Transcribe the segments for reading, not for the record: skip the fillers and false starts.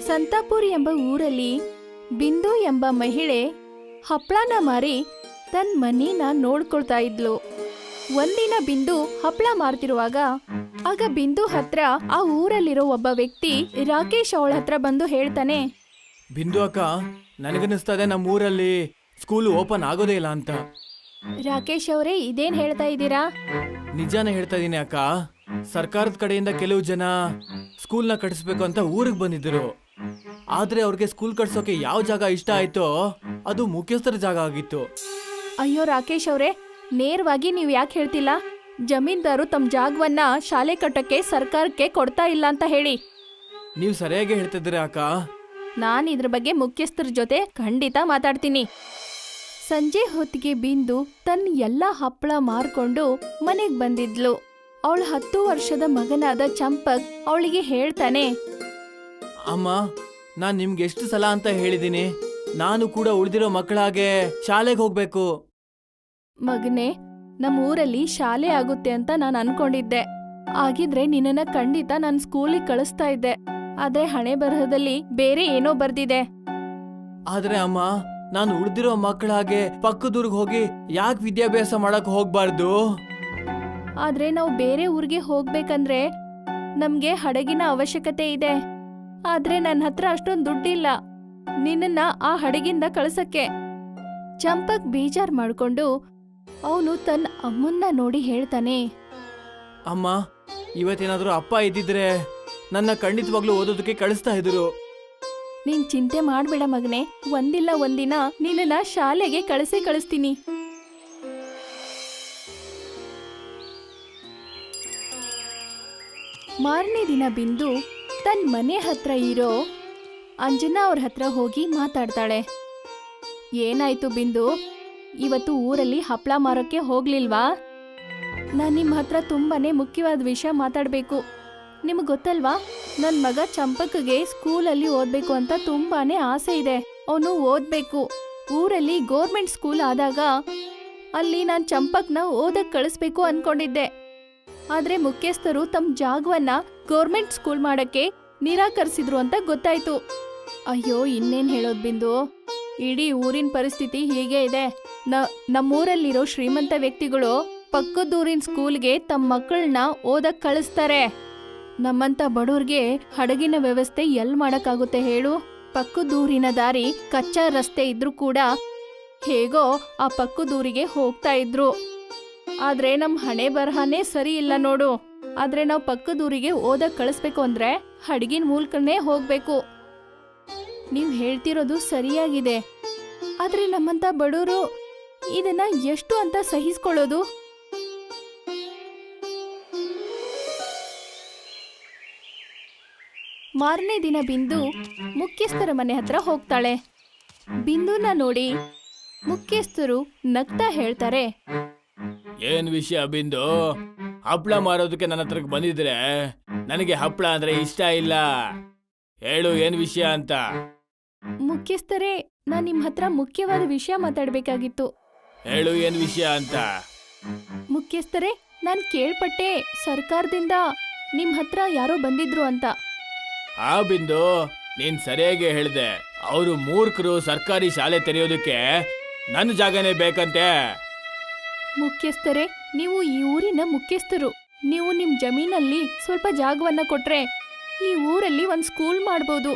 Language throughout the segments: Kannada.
ಸಂತಾಪುರ್ ಎಂಬ ಊರಲ್ಲಿ ಬಿಂದು ಎಂಬ ಮಹಿಳೆ ಹಪ್ಳನ ಮಾರಿ ತನ್ನ ಮನೇನ ನೋಡ್ಕೊಳ್ತಾ ಇದ್ಲು. ಒಂದಿನ ಬಿಂದು ಹಪ್ಳ ಮಾರ್ತಿರುವಾಗ ಆಗ ಬಿಂದು ಹತ್ರ ಆ ಊರಲ್ಲಿರೋ ಒಬ್ಬ ವ್ಯಕ್ತಿ ರಾಕೇಶ್ ಅವಳ ಹತ್ರ ಬಂದು ಹೇಳ್ತಾನೆ, ಬಿಂದು ಅಕ್ಕ, ನನಗನ್ನಿಸ್ತದೆ ನಮ್ಮ ಊರಲ್ಲಿ ಸ್ಕೂಲ್ ಓಪನ್ ಆಗೋದೇ ಇಲ್ಲ ಅಂತ. ರಾಕೇಶ್ ಅವರೇ, ಇದೇನ್ ಹೇಳ್ತಾ ಇದ್ದೀರಾ? ನಿಜಾನೇ ಹೇಳ್ತಾ ಇದೀನಿ ಅಕ್ಕ. ಸರ್ಕಾರದ ಕಡೆಯಿಂದ ಕೆಲವು ಜನ ಸ್ಕೂಲ್ನ ಕಟ್ಟಿಸ್ಬೇಕು ಅಂತ ಊರಿಗೆ ಬಂದಿದ್ರು. ಆದ್ರೆ ಅವ್ರಿಗೆ ಸ್ಕೂಲ್ ಕಟ್ಸೋಕೆ ಯಾವ ಜಾಗ ಇಷ್ಟ ಆಯ್ತೋ ಅದು ಮುಖ್ಯಸ್ಥರ ಜಾಗ ಆಗಿತ್ತು. ಅಯ್ಯೋ ರಾಕೇಶ್ ಅವರೇ, ನೇರವಾಗಿ ನೀವು ಯಾಕೆ ಹೇಳ್ತಿಲ್ಲ? ಜಮೀನ್ದಾರು ತಮ್ಮ ಜಾಗವನ್ನ ಶಾಲೆ ಕಟ್ಟಕ್ಕೆ ಸರ್ಕಾರಕ್ಕೆ ಕೊಡ್ತಾ ಇಲ್ಲ ಅಂತ ಹೇಳಿ. ನೀವು ಸರಿಯಾಗಿ ಹೇಳ್ತಿದ್ದೀರಾ ಅಕ್ಕ. ನಾನು ಇದ್ರ ಬಗ್ಗೆ ಮುಖ್ಯಸ್ಥರ ಜೊತೆ ಖಂಡಿತ ಮಾತಾಡ್ತೀನಿ. ಸಂಜೆ ಹೊತ್ತಿಗೆ ಬಿಂದು ತನ್ನ ಎಲ್ಲ ಹಪ್ಪಳ ಮಾರ್ಕೊಂಡು ಮನೆಗ್ ಬಂದಿದ್ಲು. ಅವಳ 10 ವರ್ಷದ ಮಗನಾದ ಚಂಪಕ್ ಅವಳಿಗೆ ಹೇಳ್ತಾನೆ, ಅಮ್ಮ, ನಾನ್ ನಿಮ್ಗೆ ಎಷ್ಟು ಸಲ ಅಂತ ಹೇಳಿದೀನಿ, ನಾನು ಕೂಡ ಉಳಿದಿರೋ ಮಕ್ಕಳ ಹಾಗೆ ಶಾಲೆಗೆ ಹೋಗ್ಬೇಕು. ಮಗನೇ, ನಮ್ಮ ಊರಲ್ಲಿ ಶಾಲೆ ಆಗುತ್ತೆ ಅಂತ ನಾನು ಅನ್ಕೊಂಡಿದ್ದೆ. ಆಗಿದ್ರೆ ನಿನ್ನನ್ನ ಖಂಡಿತ ನಾನು ಸ್ಕೂಲಿಗೆ ಕಳಿಸ್ತಾ ಇದ್ದೆ. ಆದ್ರೆ ಹಣೆ ಬರಹದಲ್ಲಿ ಬೇರೆ ಏನೋ ಬರ್ದಿದೆ. ಆದ್ರೆ ಅಮ್ಮ, ನಾನು ಉಳಿದಿರೋ ಮಕ್ಕಳ ಹಾಗೆ ಪಕ್ಕದೂರ್ಗ್ ಹೋಗಿ ಯಾಕೆ ವಿದ್ಯಾಭ್ಯಾಸ ಮಾಡಕ್ ಹೋಗ್ಬಾರ್ದು? ಆದ್ರೆ ನಾವು ಬೇರೆ ಊರಿಗೆ ಹೋಗ್ಬೇಕಂದ್ರೆ ನಮ್ಗೆ ಹಡಗಿನ ಅವಶ್ಯಕತೆ ಇದೆ. ಆದ್ರೆ ನನ್ನ ಹತ್ರ ಅಷ್ಟೊಂದು ದುಡ್ಡಿಲ್ಲ ನಿನ್ನನ್ನ ಆ ಹಡಗಿಂದ ಕಳ್ಸಕ್ಕೆ. ಚಂಪಕ್ ಬೇಜಾರ್ ಮಾಡ್ಕೊಂಡು ಅವನು ತನ್ನ ಅಮ್ಮನ್ನ ನೋಡಿ ಹೇಳ್ತಾನೆ, ಅಮ್ಮ, ಇವತ್ತೇನಾದ್ರೂ ಅಪ್ಪ ಇದ್ದಿದ್ರೆ ನನ್ನ ಖಂಡಿತವಾಗ್ಲೂ ಓದೋದಕ್ಕೆ ಕಳಿಸ್ತಾ ಇದ್ರು. ನೀನ್ ಚಿಂತೆ ಮಾಡ್ಬೇಡ ಮಗನೆ, ಒಂದಿಲ್ಲ ಒಂದಿನ ನಿನ್ನನ್ನ ಶಾಲೆಗೆ ಕಳಿಸ್ತೀನಿ. ಮಾರನೇ ದಿನ ಬಿಂದು ತನ್ನ ಮನೆ ಹತ್ರ ಇರೋ ಅಂಜನಾ ಅವ್ರ ಹತ್ರ ಹೋಗಿ ಮಾತಾಡ್ತಾಳೆ. ಏನಾಯ್ತು ಬಿಂದು, ಇವತ್ತು ಊರಲ್ಲಿ ಹಪ್ಳ ಮಾರೋಕ್ಕೆ ಹೋಗ್ಲಿಲ್ವಾ? ನಾನ್ ನಿಮ್ಮ ಹತ್ರ ತುಂಬಾನೇ ಮುಖ್ಯವಾದ ವಿಷಯ ಮಾತಾಡ್ಬೇಕು. ನಿಮ್ಗೆ ಗೊತ್ತಲ್ವಾ, ನನ್ನ ಮಗ ಚಂಪಕ್ಗೆ ಸ್ಕೂಲಲ್ಲಿ ಓದ್ಬೇಕು ಅಂತ ತುಂಬಾನೇ ಆಸೆ ಇದೆ. ಅವನು ಓದ್ಬೇಕು. ಊರಲ್ಲಿ ಗೌರ್ಮೆಂಟ್ ಸ್ಕೂಲ್ ಆದಾಗ ಅಲ್ಲಿ ನಾನು ಚಂಪಕ್ನ ಓದಕ್ ಕಳಿಸ್ಬೇಕು ಅನ್ಕೊಂಡಿದ್ದೆ. ಆದ್ರೆ ಮುಖ್ಯಸ್ಥರು ತಮ್ಮ ಜಾಗವನ್ನ ಗೌರ್ಮೆಂಟ್ ಸ್ಕೂಲ್ ಮಾಡಕ್ಕೆ ನಿರಾಕರಿಸಿದ್ರು ಅಂತ ಗೊತ್ತಾಯ್ತು. ಅಯ್ಯೋ, ಇನ್ನೇನ್ ಹೇಳೋದ್ ಬಿಂದು, ಇಡೀ ಊರಿನ ಪರಿಸ್ಥಿತಿ ಹೀಗೆ ಇದೆ. ನಮ್ಮೂರಲ್ಲಿರೋ ಶ್ರೀಮಂತ ವ್ಯಕ್ತಿಗಳು ಪಕ್ಕದೂರಿನ ಸ್ಕೂಲ್ಗೆ ತಮ್ಮ ಮಕ್ಕಳನ್ನ ಓದಕ್ ಕಳಿಸ್ತಾರೆ. ನಮ್ಮಂತ ಬಡವ್ರಿಗೆ ಹಡಗಿನ ವ್ಯವಸ್ಥೆ ಎಲ್ ಮಾಡಕ್ಕಾಗುತ್ತೆ ಹೇಳು? ಪಕ್ಕದೂರಿನ ದಾರಿ ಕಚ್ಚಾ ರಸ್ತೆ ಇದ್ರೂ ಕೂಡ ಹೇಗೋ ಆ ಪಕ್ಕದೂರಿಗೆ ಹೋಗ್ತಾ ಇದ್ರು. ಆದ್ರೆ ನಮ್ ಹಣೆ ಬರಹನೇ ಸರಿ ಇಲ್ಲ ನೋಡು. ಆದ್ರೆ ನಾವು ಪಕ್ಕದೂರಿಗೆ ಓದಕ್ ಕಳಿಸ್ಬೇಕು ಅಂದ್ರೆ ಹಡಗಿನ ಮೂಲಕನೇ ಹೋಗ್ಬೇಕು. ನೀವ್ ಹೇಳ್ತಿರೋದು ಸರಿಯಾಗಿದೆ. ಆದ್ರೆ ನಮ್ಮಂತ ಬಡವರು ಇದನ್ನ ಎಷ್ಟು ಅಂತ ಸಹಿಸ್ಕೊಳ್ಳೋದು? ಮಾರನೇ ದಿನ ಬಿಂದು ಮುಖ್ಯಸ್ಥರ ಮನೆ ಹತ್ರ ಹೋಗ್ತಾಳೆ. ಬಿಂದುನ ನೋಡಿ ಮುಖ್ಯಸ್ಥರು ನಗ್ತಾ ಹೇಳ್ತಾರೆ, ಏನ್ ವಿಷಯ ಬಿಂದು? ಹಪ್ಳ ಮಾರೋದಕ್ಕೆ ನನ್ನ ಹತ್ರಕ್ಕೆ ಬಂದಿದ್ರೆ ನನಗೆ ಹಪ್ಳ ಅಂದ್ರೆ ಇಷ್ಟ ಇಲ್ಲ. ಹೇಳು, ಏನ್ ವಿಷಯ ಅಂತ. ಮುಖ್ಯಸ್ಥರೇ, ನಾನ್ ನಿಮ್ ಹತ್ರ ಮುಖ್ಯವಾದ ವಿಷಯ ಮಾತಾಡ್ಬೇಕಾಗಿತ್ತು. ಹೇಳು, ಏನ್ ವಿಷಯ ಅಂತ. ಮುಖ್ಯಸ್ಥರೇ, ನಾನ್ ಕೇಳ್ಪಟ್ಟೆ ಸರ್ಕಾರದಿಂದ ನಿಮ್ ಹತ್ರ ಯಾರೋ ಬಂದಿದ್ರು ಅಂತ. ಆ ಬಿಂದು, ನೀನ್ ಸರಿಯಾಗಿ ಹೇಳ್ದೆ. ಅವರು ಮೂರ್ಖರು ಸರ್ಕಾರಿ ಶಾಲೆ ತೆರೆಯೋದಕ್ಕೆ ನನ್ನ ಜಾಗನೇ ಬೇಕಂತೆ. ಮುಖ್ಯಸ್ಥರೇ, ನೀವು ಈ ಊರಿನ ಮುಖ್ಯಸ್ಥರು. ನೀವು ನಿಮ್ ಜಮೀನಲ್ಲಿ ಸ್ವಲ್ಪ ಜಾಗವನ್ನ ಕೊಟ್ರೆ ಈ ಊರಲ್ಲಿ ಒಂದ್ ಸ್ಕೂಲ್ ಮಾಡ್ಬೋದು.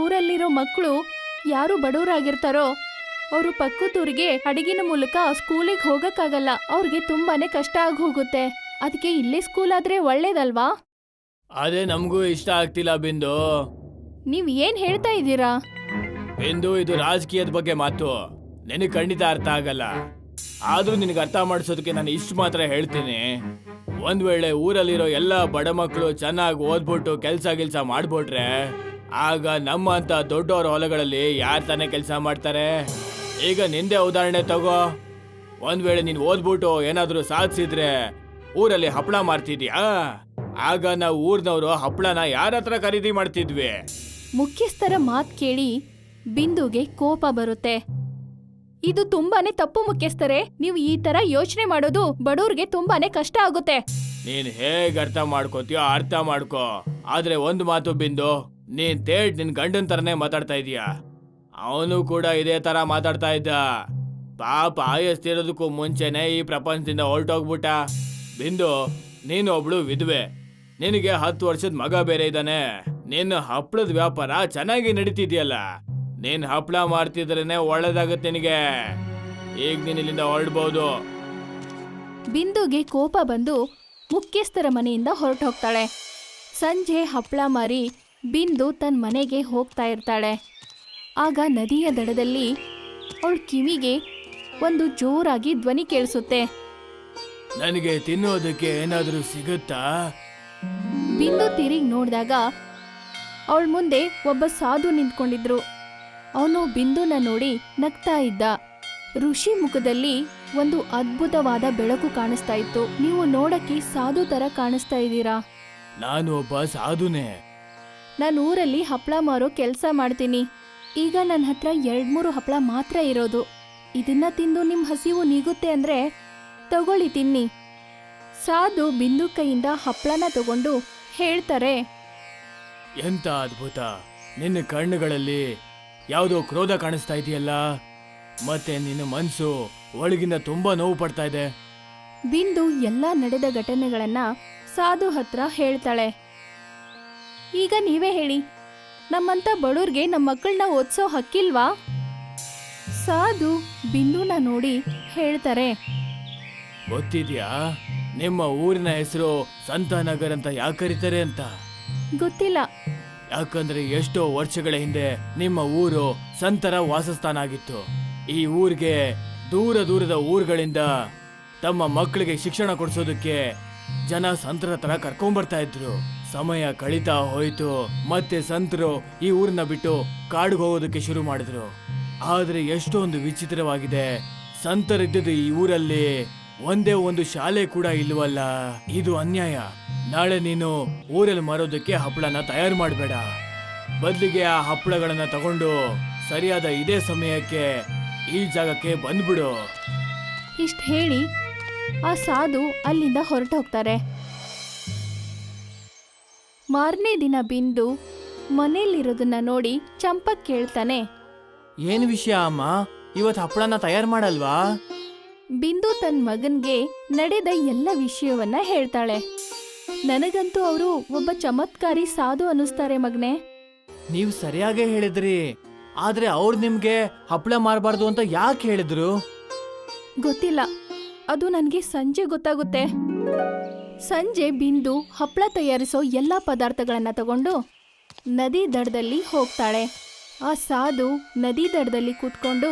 ಊರಲ್ಲಿರೋ ಮಕ್ಕಳು ಯಾರು ಬಡವರಾಗಿರ್ತಾರೋ ಅವರು ಪಕ್ಕದೂರಿಗೆ ಹಡಗಿನ ಮೂಲಕ ಸ್ಕೂಲಿಗೆ ಹೋಗಕ್ಕಾಗಲ್ಲ. ಅವ್ರಿಗೆ ತುಂಬಾನೇ ಕಷ್ಟ ಆಗಿ ಹೋಗುತ್ತೆ. ಅದಕ್ಕೆ ಇಲ್ಲೇ ಸ್ಕೂಲ್ ಆದ್ರೆ ಒಳ್ಳೇದಲ್ವಾ? ಅದೇ ನಮಗೂ ಇಷ್ಟ ಆಗ್ತಿಲ್ಲ ಬಿಂದು. ನೀವ್ ಏನ್ ಹೇಳ್ತಾ ಇದ್ದೀರಾ? ಬಿಂದು, ಇದು ರಾಜಕೀಯದ ಬಗ್ಗೆ ಮಾತು. ನಿನಗೆ ಖಂಡಿತ ಅರ್ಥ ಆಗಲ್ಲ. ಆದ್ರೂ ನಿನಗೆ ಅರ್ಥ ಮಾಡಿಸೋದಕ್ಕೆ ನಾನು ಇಷ್ಟು ಮಾತ್ರ ಹೇಳ್ತೀನಿ. ಒಂದ್ ವೇಳೆ ಊರಲ್ಲಿರೋ ಎಲ್ಲ ಬಡ ಮಕ್ಕಳು ಚೆನ್ನಾಗಿ ಓದ್ಬಿಟ್ಟು ಕೆಲ್ಸ ಮಾಡ್ಬಿಟ್ರೆ ಆಗ ನಮ್ಮಂತ ದೊಡ್ಡವರ ಹೊಲಗಳಲ್ಲಿ ಯಾರು ತಾನೇ ಕೆಲಸ ಮಾಡ್ತಾರೆ? ಈಗ ನಿಂದೆ ಉದಾಹರಣೆ ತಗೋ. ಒಂದ್ ವೇಳೆ ನೀನ್ ಓದ್ಬಿಟ್ಟು ಏನಾದ್ರೂ ಸಾಧಿಸಿದ್ರೆ ಊರಲ್ಲಿ ಹಪ್ಪಳ ಮಾರ್ತಿದ್ಯಾ? ಆಗ ನಾವು ಊರ್ನವರು ಹಪ್ಪಳನ ಯಾರ ಹತ್ರ ಖರೀದಿ ಮಾಡ್ತಿದ್ವಿ? ಮುಖ್ಯಸ್ಥರ ಮಾತ್ ಕೇಳಿ ಬಿಂದುಗೆ ಕೋಪ ಬರುತ್ತೆ. ಇದು ತುಂಬಾನೇ ತಪ್ಪು ಮುಖ್ಯಸ್ಥರೇ. ನೀವು ಈ ತರ ಯೋಚನೆ ಮಾಡೋದು ಬಡವ್ರಿಗೆ ತುಂಬಾನೇ ಕಷ್ಟ ಆಗುತ್ತೆ. ನೀನ್ ಹೇಗ್ ಅರ್ಥ ಮಾಡ್ಕೋತೀಯೋ ಅರ್ಥ ಮಾಡ್ಕೋ. ಆದ್ರೆ ಒಂದು ಮಾತು ಬಿಂದು, ನೀನ್ ನಿನ್ ಗಂಡನ್ ತರನೇ ಮಾತಾಡ್ತಾ ಇದೀಯ. ಅವನು ಕೂಡ ಇದೇ ತರ ಮಾತಾಡ್ತಾ ಇದ್ದ. ಪಾಪ ಆಯಸ್ತಿರೋದಕ್ಕೂ ಮುಂಚೆನೆ ಈ ಪ್ರಪಂಚದಿಂದ ಹೊರಟೋಗ್ಬಿಟ್ಟ. ಬಿಂದು, ನೀನು ಒಬ್ಳು ವಿಧವೆ, ನಿನಗೆ 10 ವರ್ಷದ ಮಗ ಬೇರೆ ಇದ್ದಾನೆ. ನಿನ್ನ ಹಪ್ಪಳದ ವ್ಯಾಪಾರ ಚೆನ್ನಾಗಿ ನಡೀತಿದ್ಯಲ್ಲ. ನೀನ್ ಹಪ್ಪಳ ಮಾರ್ತಿದ್ರೇನೆ ಒಳ್ಳೇದಾಗತ್ತೆ ನಿನಗೆ. ಈಗ ನೀನ್ ಇಲ್ಲಿಂದ ಹೊರಡ್ಬೋದು. ಬಿಂದುಗೆ ಕೋಪ ಬಂದು ಮುಖ್ಯಸ್ಥರ ಮನೆಯಿಂದ ಹೊರಟು ಹೋಗ್ತಾಳೆ. ಸಂಜೆ ಹಪ್ಪಳ ಮಾರಿ ಬಿಂದು ತನ್ನ ಮನೆಗೆ ಹೋಗ್ತಾ ಇರ್ತಾಳೆ. ಆಗ ನದಿಯ ದಡದಲ್ಲಿ ಅವಳ ಕಿವಿಗೆ ಒಂದು ಜೋರಾಗಿ ಧ್ವನಿ ಕೇಳಿಸುತ್ತೆ. ನನಗೆ ತಿನ್ನೋದಕ್ಕೆ ಏನಾದರೂ ಸಿಗುತ್ತಾ? ಬಿಂದು ತಿರುಗಿ ನೋಡಿದಾಗ ಅವಳ ಮುಂದೆ ಒಬ್ಬ ಸಾಧು ನಿಂತ್ಕೊಂಡಿದ್ರು. ಅವನು ಬಿಂದುನ ನೋಡಿ ನಗ್ತಾ ಇದ್ದ. ಋಷಿ ಮುಖದಲ್ಲಿ ಒಂದು ಅದ್ಭುತವಾದ ಬೆಳಕು ಕಾಣಿಸ್ತಾ ಇತ್ತು. ನೀವು ನೋಡಕ್ಕೆ ಸಾಧು ತರ ಕಾಣಿಸ್ತಾ ಇದ್ದೀರಾ. ನಾನು ಒಬ್ಬ ಸಾಧುನೇ. ನಾನು ಊರಲ್ಲಿ ಹಪ್ಪಳ ಮಾರೋ ಕೆಲಸ ಮಾಡ್ತೀನಿ. ಈಗ ನನ್ನ ಹತ್ರ 2-3 ಹಪ್ಪಳ ಮಾತ್ರ ಇರೋದು. ಇದನ್ನ ತಿಂದು ನಿಮ್ ಹಸಿವು ನೀಗುತ್ತೆ ಅಂದ್ರೆ ತಗೊಳ್ಳಿ ತಿನ್ನಿ. ಸಾಧು ಬಿಂದು ಕೈಯಿಂದ ಹಪ್ಪಳನ ತಗೊಂಡು ಹೇಳ್ತಾರೆ, ಎಂತ ಅದ್ಭುತ! ನಿನ್ನ ಕಣ್ಣುಗಳಲ್ಲಿ ಯಾವುದೋ ಕ್ರೋಧ ಕಾಣಿಸ್ತಾ ಇದೆಯಲ್ಲ, ಮತ್ತೆ ನಿನ್ನ ಮನ್ಸು ಒಳಗಿಂದ ತುಂಬಾ ನೋವು ಪಡ್ತಾ ಇದೆ. ಬಿಂದು ಎಲ್ಲ ನಡೆದ ಘಟನೆಗಳನ್ನ ಸಾಧು ಹತ್ರ ಹೇಳ್ತಾಳೆ. ಈಗ ನೀವೇ ಹೇಳಿ, ನಮ್ಮಂತ ಬಡವ್ರಿಗೆ ನಮ್ಮ ಮಕ್ಕಳನ್ನ ಓದ್ಸೋ ಹಕ್ಕಿಲ್ವಾ? ಸಾಧು ಬಿಂದುನ ನೋಡಿ ಹೇಳ್ತಾರೆ, ಗೊತ್ತಿದ್ಯಾ ನಿಮ್ಮ ಊರಿನ ಹೆಸರು ಸಂತನಗರ್ ಅಂತ ಯಾಕೆ ಕರೀತಾರೆ ಅಂತ? ಗೊತ್ತಿಲ್ಲ. ಯಾಕಂದ್ರೆ ಎಷ್ಟೋ ವರ್ಷಗಳ ಹಿಂದೆ ನಿಮ್ಮ ಊರು ಸಂತರ ವಾಸಸ್ಥಾನ ಆಗಿತ್ತು. ಈ ಊರಿಗೆ ದೂರ ದೂರದ ಊರುಗಳಿಂದ ತಮ್ಮ ಮಕ್ಕಳಿಗೆ ಶಿಕ್ಷಣ ಕೊಡಿಸೋದಕ್ಕೆ ಜನ ಸಂತರ ಹತ್ರ ಕರ್ಕೊಂಡ್ಬರ್ತಾ ಇದ್ರು. ಸಮಯ ಕಳೀತಾ ಹೋಯ್ತು, ಮತ್ತೆ ಸಂತರು ಈ ಊರನ್ನ ಬಿಟ್ಟು ಕಾಡಿಗೆ ಹೋಗೋದಕ್ಕೆ ಶುರು ಮಾಡಿದ್ರು. ಆದ್ರೆ ಎಷ್ಟೊಂದು ವಿಚಿತ್ರವಾಗಿದೆ, ಸಂತರಿದ್ದುದು ಈ ಊರಲ್ಲಿ ಒಂದೇ ಒಂದು ಶಾಲೆ ಕೂಡ ಇಲ್ವಲ್ಲ. ಇದು ಅನ್ಯಾಯ. ನಾಳೆ ನೀನು ಊರಲ್ಲಿ ಮಾರೋದಕ್ಕೆ ಹಪ್ಪಳನ ತಯಾರು ಮಾಡಬೇಡ. ಬದಲಿಗೆ ಆ ಹಪ್ಪಳಗಳನ್ನ ತಗೊಂಡು ಸರಿಯಾದ ಇದೇ ಸಮಯಕ್ಕೆ ಈ ಜಾಗಕ್ಕೆ ಬಂದ್ಬಿಡು. ಇಷ್ಟ ಹೇಳಿ ಆ ಸಾಧು ಅಲ್ಲಿಂದ ಹೊರಟು ಹೋಗ್ತಾರೆ. ಮಾರನೇ ದಿನ ಬಿಂದು ಮನೇಲಿರೋದನ್ನ ನೋಡಿ ಚಂಪಕ್ ಕೇಳ್ತಾನೆ, ಏನ್ ವಿಷಯ ಅಮ್ಮ, ಇವತ್ತು ಹಪ್ಪಳನ ತಯಾರು ಮಾಡಲ್ವಾ? ಬಿಂದು ತನ್ನ ಮಗನ್ಗೆ ನಡೆದ ಎಲ್ಲ ವಿಷಯವನ್ನ ಹೇಳ್ತಾಳೆ. ನನಗಂತೂ ಅವರು ಒಬ್ಬ ಚಮತ್ಕಾರಿ ಸಾಧು ಅನ್ನಿಸ್ತಾರೆ ಮಗ್ನೆ. ನೀವು ಸರಿಯಾಗೇ ಹೇಳಿದ್ರಿ, ಆದ್ರೆ ಅವ್ರು ನಿಮ್ಗೆ ಹಪ್ಪಳ ಮಾರಬಾರ್ದು ಅಂತ ಯಾಕೆ ಹೇಳಿದ್ರು? ಗೊತ್ತಿಲ್ಲ, ಅದು ನನಗೆ ಸಂಜೆ ಗೊತ್ತಾಗುತ್ತೆ. ಸಂಜೆ ಬಿಂದು ಹಪ್ಪಳ ತಯಾರಿಸೋ ಎಲ್ಲ ಪದಾರ್ಥಗಳನ್ನ ತಗೊಂಡು ನದಿ ದಡದಲ್ಲಿ ಹೋಗ್ತಾಳೆ. ಆ ಸಾಧು ನದಿ ದಡದಲ್ಲಿ ಕೂತ್ಕೊಂಡು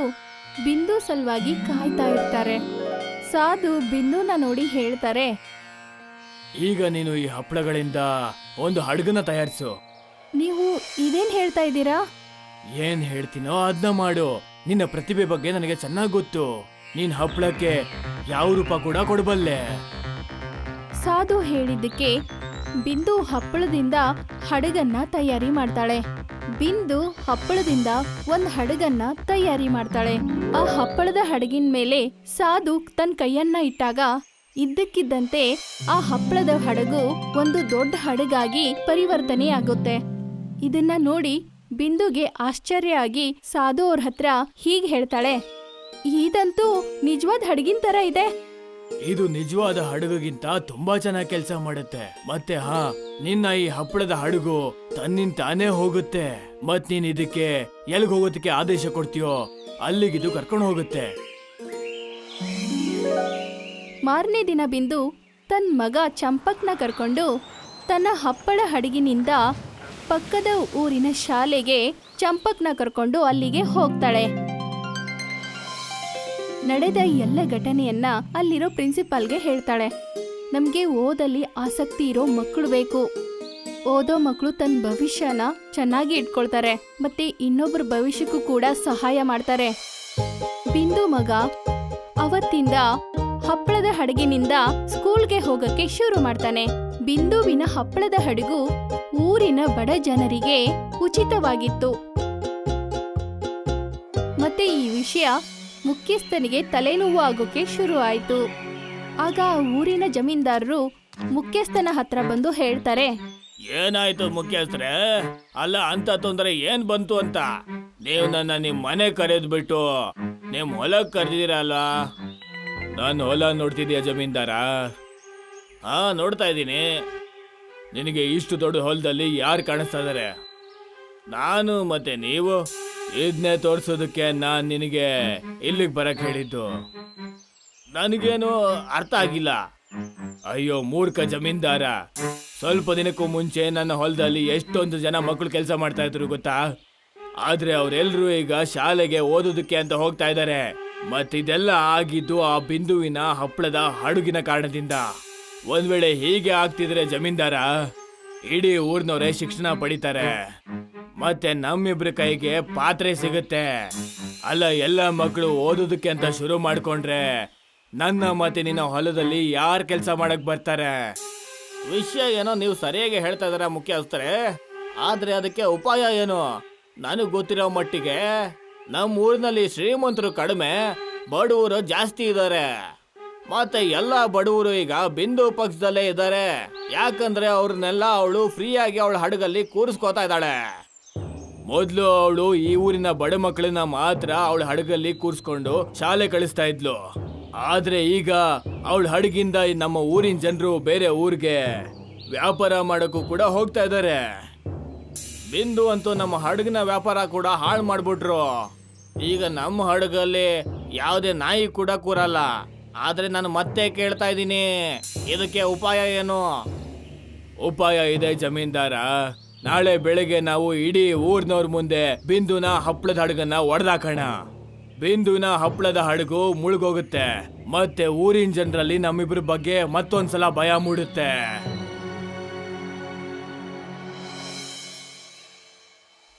ಬಿಂದು ಸಲುವಾಗಿ ಕಾಯ್ತಾ ಇರ್ತಾರೆ. ಸಾಧು ಬಿಂದುನ ನೋಡಿ ಹೇಳ್ತಾರೆ, ಈಗ ನೀನು ಈ ಹಪ್ಪಳಗಳಿಂದ ಒಂದು ಹಡಗನ್ನ ತಯಾರಿಸು. ನೀವು ಇದೇನ್ ಹೇಳ್ತಾ ಇದ್ದೀರಾ? ಏನ್ ಹೇಳ್ತೀನೋ ಅದನ್ನ ಮಾಡು. ನಿನ್ನ ಪ್ರತಿಭೆ ಬಗ್ಗೆ ನನಗೆ ಚೆನ್ನಾಗಿ ಗೊತ್ತು. ನೀನ್ ಹಪ್ಪಳಕ್ಕೆ ಯಾವ ರೂಪ ಕೂಡ ಕೊಡಬಲ್ಲೆ. ಸಾಧು ಹೇಳಿದ್ದಕ್ಕೆ ಬಿಂದು ಹಪ್ಪಳದಿಂದ ಹಡಗನ್ನ ತಯಾರಿ ಮಾಡ್ತಾಳೆ. ಬಿಂದು ಹಪ್ಪಳದಿಂದ ಒಂದ್ ಹಡಗನ್ನ ತಯಾರಿ ಮಾಡ್ತಾಳೆ. ಆ ಹಪ್ಪಳದ ಹಡಗಿನ ಮೇಲೆ ಸಾಧು ತನ್ನ ಕೈಯನ್ನ ಇಟ್ಟಾಗ ಇದ್ದಕ್ಕಿದ್ದಂತೆ ಆ ಹಪ್ಪಳದ ಹಡಗು ಒಂದು ದೊಡ್ಡ ಹಡಗಾಗಿ ಪರಿವರ್ತನೆ ಆಗುತ್ತೆ. ಇದನ್ನ ನೋಡಿ ಬಿಂದುಗೆ ಆಶ್ಚರ್ಯ ಆಗಿ ಸಾಧು ಅವ್ರ ಹತ್ರ ಹೀಗೆ ಹೇಳ್ತಾಳೆ, ಇದಂತೂ ನಿಜವಾದ ಹಡಗಿನ ತರ ಇದೆ. ಇದು ನಿಜವಾದ ಹಡಗಿಗಿಂತ ತುಂಬಾ ಚೆನ್ನಾಗಿ ಕೆಲಸ ಮಾಡುತ್ತೆ. ಮತ್ತೆ ನಿನ್ನ ಈ ಹಪ್ಪಳದ ಹಡಗು ತನ್ನಿಂತಾನೇ ಹೋಗುತ್ತೆ. ಮತ್ ನೀನ್ ಇದಕ್ಕೆ ಎಲ್ಗ್ ಹೋಗೋದಕ್ಕೆ ಆದೇಶ ಕೊಡ್ತೀಯೋ ಅಲ್ಲಿಗಿದು ಕರ್ಕೊಂಡು ಹೋಗುತ್ತೆ. ಮಾರನೇ ದಿನ ಬಿಂದು ತನ್ನ ಮಗ ಚಂಪಕ್ನ ಕರ್ಕೊಂಡು ತನ್ನ ಹಪ್ಪಳ ಹಡಗಿನಿಂದ ಪಕ್ಕದ ಊರಿನ ಶಾಲೆಗೆ ಚಂಪಕ್ನ ಕರ್ಕೊಂಡು ಅಲ್ಲಿಗೆ ಹೋಗ್ತಾಳೆ. ನಡೆದ ಎಲ್ಲ ಘಟನೆಯನ್ನ ಅಲ್ಲಿರೋ ಪ್ರಿನ್ಸಿಪಾಲ್ಗೆ ಹೇಳ್ತಾಳೆ. ನಮ್ಗೆ ಓದಲ್ಲಿ ಆಸಕ್ತಿ ಇರೋ ಮಕ್ಕಳು ಬೇಕು. ಓದೋ ಮಕ್ಕಳು ತನ್ನ ಭವಿಷ್ಯನ ಚೆನ್ನಾಗಿ ಇಟ್ಕೊಳ್ತಾರೆ, ಮತ್ತೆ ಇನ್ನೊಬ್ಬರ ಭವಿಷ್ಯಕ್ಕೂ ಕೂಡ ಸಹಾಯ ಮಾಡ್ತಾರೆ. ಬಿಂದು ಮಗ ಅವತ್ತಿಂದ ಹಪ್ಪಳದ ಹಡಗಿನಿಂದ ಸ್ಕೂಲ್ಗೆ ಹೋಗಕ್ಕೆ ಶುರು ಮಾಡ್ತಾನೆ. ಬಿಂದುವಿನ ಹಪ್ಪಳದ ಹಡಗು ಊರಿನ ಬಡ ಜನರಿಗೆ ಉಚಿತವಾಗಿತ್ತು. ಮತ್ತೆ ಈ ವಿಷಯ ಮುಖ್ಯಸ್ಥನಿಗೆ ತಲೆನೋವು ಆಗೋಕೆ ಶುರು ಆಯ್ತು. ಆಗ ಆ ಊರಿನ ಜಮೀನ್ದಾರರು ಮುಖ್ಯಸ್ಥನ ಹತ್ರ ಬಂದು ಹೇಳ್ತಾರೆ. ಏನಾಯ್ತು ಮುಖ್ಯಸ್ಥರೇ? ಅಲ್ಲ, ಅಂತ ತೊಂದರೆ ಏನ್ ಬಂತು ಅಂತ ನೀವು ನನ್ನ ನಿಮ್ ಮನೆ ಕರೆದ್ಬಿಟ್ಟು ನಿಮ್ ಹೊಲಕ್ ಕರೆದಿರಲ್ಲ. ನಾನು ಹೊಲ ನೋಡ್ತಿದ್ಯಾ ಜಮೀನ್ದಾರ? ಹಾ, ನೋಡ್ತಾ ಇದ್ದೀನಿ. ನಿನಗೆ ಇಷ್ಟು ದೊಡ್ಡ ಹೊಲದಲ್ಲಿ ಯಾರು ಕಾಣಿಸ್ತಾ ಇದಾರೆ? ನಾನು ಮತ್ತೆ ನೀವು. ಇದನ್ನೇ ತೋರ್ಸೋದಕ್ಕೆ ನಾನ್ ನಿನಗೆ ಇಲ್ಲಿಗೆ ಬರಕ್ ಹೇಳಿದ್ದು. ನನಗೇನು ಅರ್ಥ ಆಗಿಲ್ಲ. ಅಯ್ಯೋ ಮೂರ್ಖ ಜಮೀನ್ದಾರ, ಸ್ವಲ್ಪ ದಿನಕ್ಕೂ ಮುಂಚೆ ನನ್ನ ಹೊಲದಲ್ಲಿ ಎಷ್ಟೊಂದು ಜನ ಮಕ್ಕಳು ಕೆಲಸ ಮಾಡ್ತಾ ಇದ್ರು ಗೊತ್ತಾ? ಆದ್ರೆ ಅವರೆಲ್ಲರೂ ಈಗ ಶಾಲೆಗೆ ಓದೋದಕ್ಕೆ ಅಂತ ಹೋಗ್ತಾ ಇದ್ದಾರೆ. ಮತ್ತಿದೆಲ್ಲ ಆಗಿದ್ದು ಆ ಬಿಂದುವಿನ ಹಪ್ಪಳದ ಹಡಗಿನ ಕಾರಣದಿಂದ. ಒಂದ್ ವೇಳೆ ಹೀಗೆ ಆಗ್ತಿದ್ರೆ ಜಮೀನ್ದಾರ, ಇಡೀ ಊರ್ನವರೇ ಶಿಕ್ಷಣ ಪಡಿತಾರೆ. ಮತ್ತೆ ನಮ್ಮಿಬ್ರ ಕೈಗೆ ಪಾತ್ರೆ ಸಿಗುತ್ತೆ. ಅಲ್ಲ, ಎಲ್ಲ ಮಕ್ಕಳು ಓದೋದಕ್ಕೆ ಅಂತ ಶುರು ಮಾಡ್ಕೊಂಡ್ರೆ ನನ್ನ ಮತ್ತೆ ನಿನ್ನ ಹೊಲದಲ್ಲಿ ಯಾರು ಕೆಲಸ ಮಾಡಕ್ ಬರ್ತಾರೆ? ವಿಷಯ ಏನೋ ನೀವು ಸರಿಯಾಗಿ ಹೇಳ್ತಾ ಇದಾರ ಮುಖ್ಯಸ್ಥರೇ, ಆದ್ರೆ ಅದಕ್ಕೆ ಉಪಾಯ ಏನು? ನನಗ್ ಗೊತ್ತಿರೋ ಮಟ್ಟಿಗೆ ನಮ್ಮ ಊರಿನಲ್ಲಿ ಶ್ರೀಮಂತರು ಕಡಿಮೆ, ಬಡವರು ಜಾಸ್ತಿ ಇದ್ದಾರೆ. ಮತ್ತೆ ಎಲ್ಲಾ ಬಡವರು ಈಗ ಬಿಂದು ಪಕ್ಷದಲ್ಲೇ ಇದ್ದಾರೆ. ಯಾಕಂದ್ರೆ ಅವ್ರನ್ನೆಲ್ಲ ಅವಳು ಫ್ರೀಯಾಗಿ ಅವಳ ಹಡಗಲ್ಲಿ ಕೂರಿಸ್ಕೋತಾ ಇದ್ದಾಳೆ. ಮೊದ್ಲು ಅವಳು ಈ ಊರಿನ ಬಡ ಮಕ್ಕಳನ್ನ ಮಾತ್ರ ಅವಳ ಹಡಗಲ್ಲಿ ಕೂರಿಸ್ಕೊಂಡು ಶಾಲೆ ಕಳಿಸ್ತಾ ಇದ್ಲು. ಆದ್ರೆ ಈಗ ಅವಳ ಹಡಗಿಂದ ನಮ್ಮ ಊರಿನ ಜನರು ಬೇರೆ ಊರಿಗೆ ವ್ಯಾಪಾರ ಮಾಡೋಕ್ಕೂ ಕೂಡ ಹೋಗ್ತಾ ಇದ್ದಾರೆ. ಬಿಂದು ಅಂತೂ ನಮ್ಮ ಹಡಗಿನ ವ್ಯಾಪಾರ ಕೂಡ ಹಾಳು ಮಾಡ್ಬಿಟ್ರು. ಈಗ ನಮ್ಮ ಹಡಗಲ್ಲಿ ಯಾವುದೇ ನಾಯಿ ಕೂಡ ಕೂರಲ್ಲ. ಆದ್ರೆ ನಾನು ಮತ್ತೆ ಕೇಳ್ತಾ ಇದ್ದೀನಿ, ಇದಕ್ಕೆ ಉಪಾಯ ಏನು? ಉಪಾಯ ಇದೆ ಜಮೀನ್ದಾರ. ನಾಳೆ ಬೆಳಗ್ಗೆ ನಾವು ಇಡೀ ಊರ್ನವ್ರ ಮುಂದೆ ಬಿಂದುನ ಹಪ್ಪಳದ ಹಡಗನ್ನ ಒಡೆದಾಕೋಣ. ಬಿಂದುನ ಹಪ್ಪಳದ ಹಡಗು ಮುಳುಗೋಗುತ್ತೆ. ಮತ್ತೆ ಊರಿನ ಜನರಲ್ಲಿ ನಮ್ಮಿಬ್ರ ಬಗ್ಗೆ ಮತ್ತೊಂದ್ಸಲ ಭಯ ಮೂಡುತ್ತೆ.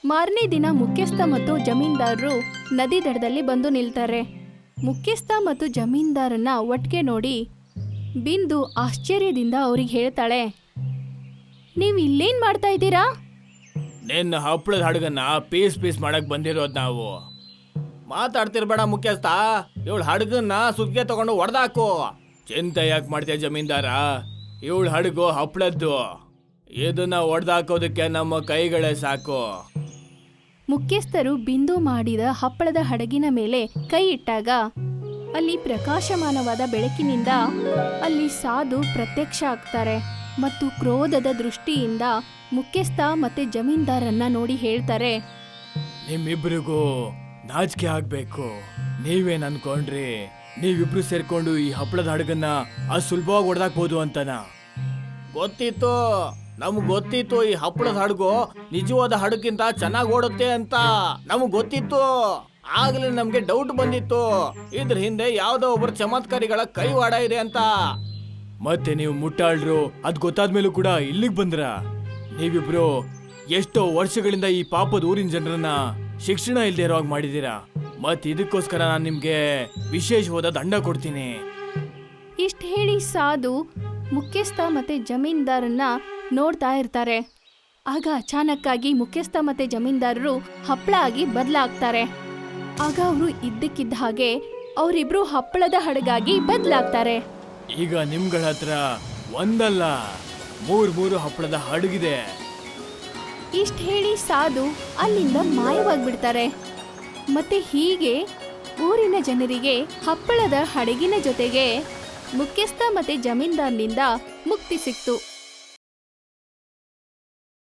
ಮಾರನೇ ದಿನ ಮುಖ್ಯಸ್ಥ ಮತ್ತು ಜಮೀನ್ದಾರರು ನದಿ ದಡದಲ್ಲಿ ಬಂದು ನಿಲ್ತಾರೆ. ಮುಖ್ಯಸ್ಥ ಮತ್ತು ಜಮೀನ್ದಾರನ್ನ ಒಟ್ಟಿಗೆ ನೋಡಿ ಬಿಂದು ಆಶ್ಚರ್ಯದಿಂದ ಅವ್ರಿಗೆ ಹೇಳ್ತಾಳೆ, ನೀವು ಇಲ್ಲೇನ್ ಮಾಡ್ತಾ ಇದ್ದೀರಾ? ನಿನ್ನ ಹಪ್ಪಳದ ಹಡಗನ್ನ ಪೀಸ್ ಪೀಸ್ ಮಾಡಕ್ ಬಂದಿರೋದ್ ನಾವು. ಮಾತಾಡ್ತಿರ್ಬೇಡ ಮುಖ್ಯಸ್ಥ, ಇವಳ ಹಡಗನ್ನ ಸುದ್ಗೆ ತಗೊಂಡು ಹೊಡೆದಾಕು. ಚಿಂತೆ ಯಾಕೆ ಮಾಡ್ತೀಯ ಜಮೀನ್ದಾರ? ಇವಳ ಹಡಗು ಹಪ್ಪಳದ್ದು. ಇದನ್ನ ಹೊಡೆದಾಕೋದಕ್ಕೆ ನಮ್ಮ ಕೈಗಳೇ ಸಾಕು. ಮುಖ್ಯಸ್ಥರು ಬಿಂದು ಮಾಡಿದ ಹಪ್ಪಳದ ಹಡಗಿನ ಮೇಲೆ ಕೈ ಇಟ್ಟಾಗ ಅಲ್ಲಿ ಪ್ರಕಾಶಮಾನವಾದ ಬೆಳಕಿನಿಂದ ಅಲ್ಲಿ ಸಾಧು ಪ್ರತ್ಯಕ್ಷ ಆಗ್ತಾರೆ ಮತ್ತು ಕ್ರೋಧದ ದೃಷ್ಟಿಯಿಂದ ಮುಖ್ಯಸ್ಥ ಮತ್ತೆ ಜಮೀನ್ದಾರನ್ನ ನೋಡಿ ಹೇಳ್ತಾರೆ, ನಿಮ್ಮಿಬ್ರಿಗೂ ನಾಚಿಕೆ ಆಗ್ಬೇಕು. ನೀವೇನ್ ಅನ್ಕೊಂಡ್ರಿ ನೀವಿಬ್ರು ಸೇರ್ಕೊಂಡು ಈ ಹಪ್ಪಳದ ಹಡಗನ್ನ ಸುಲಭವಾಗಿ ಹೊಡೆದಾಕ್ಬೋದು ಅಂತನ? ಗೊತ್ತಿತ್ತು, ನಮ್ಗ್ ಗೊತ್ತಿತ್ತು ಈ ಹಪ್ಪಳದ ಹಡಗು ನಿಜವಾದ ಹಡಗಿಂತ ಚೆನ್ನಾಗಿ ಓಡುತ್ತೆ ಅಂತ. ನಮಗ್ ಗೊತ್ತಿತ್ತು. ಆಗ್ಲೇ ನಮ್ಗೆ ಡೌಟ್ ಬಂದಿತ್ತು, ಇದ್ರ ಹಿಂದೆ ಯಾವ್ದೋ ಒಬ್ಬರು ಚಮತ್ಕಾರಿಗಳ ಕೈವಾಡ ಇದೆ ಅಂತ. ಮತ್ತೆ ನೀವು ಮುಟ್ಟಾಳ್ರು ಅದ್ ಗೊತ್ತಾದ್ಮೇಲೂ ಕೂಡ ಇಲ್ಲಿಗೆ ಬಂದ್ರ? ನೀವಿಬ್ರು ಎಷ್ಟೋ ವರ್ಷಗಳಿಂದ ಈ ಪಾಪದ ಊರಿನ ಜನರನ್ನ ಶಿಕ್ಷಣ ಇಲ್ದೇ ಇರೋ ಹಾಗೆ ಮಾಡಿದೀರಾ. ಮತ್ ಇದಕ್ಕೋಸ್ಕರ ನಾನು ನಿಮ್ಗೆ ವಿಶೇಷವಾದ ದಂಡ ಕೊಡ್ತೀನಿ. ಇಷ್ಟ ಹೇಳಿ ಸಾಧು ಮುಖ್ಯಸ್ಥ ಮತ್ತೆ ಜಮೀನ್ದಾರನ್ನ ನೋಡ್ತಾ ಇರ್ತಾರೆ. ಆಗ ಅಚಾನಕ್ಕಾಗಿ ಮುಖ್ಯಸ್ಥ ಮತ್ತೆ ಜಮೀನ್ದಾರರು ಹಪ್ಪಳ ಆಗಿ ಬದಲಾಗ್ತಾರೆ. ಆಗ ಅವರು ಇದ್ದಕ್ಕಿದ್ದ ಹಾಗೆ ಅವರಿಬ್ರು ಹಪ್ಪಳದ ಹಡಗಾಗಿ ಬದಲಾಗ್ತಾರೆ. ಈಗ ನಿಮ್ಗಳ ಹತ್ರ ಒಂದಲ್ಲ ಮೂರು ಹಪ್ಪಳದ ಹಡಗಿದೆ. ಇಷ್ಟ ಹೇಳಿ ಸಾಧು ಅಲ್ಲಿಂದ ಮಾಯವಾಗ್ಬಿಡ್ತಾರೆ. ಮತ್ತೆ ಹೀಗೆ ಊರಿನ ಜನರಿಗೆ ಹಪ್ಪಳದ ಹಡಗಿನ ಜೊತೆಗೆ ಮುಖ್ಯಸ್ಥ ಮತ್ತೆ ಜಮೀನ್ದಾರ್ನಿಂದ ಮುಕ್ತಿ ಸಿಕ್ತು.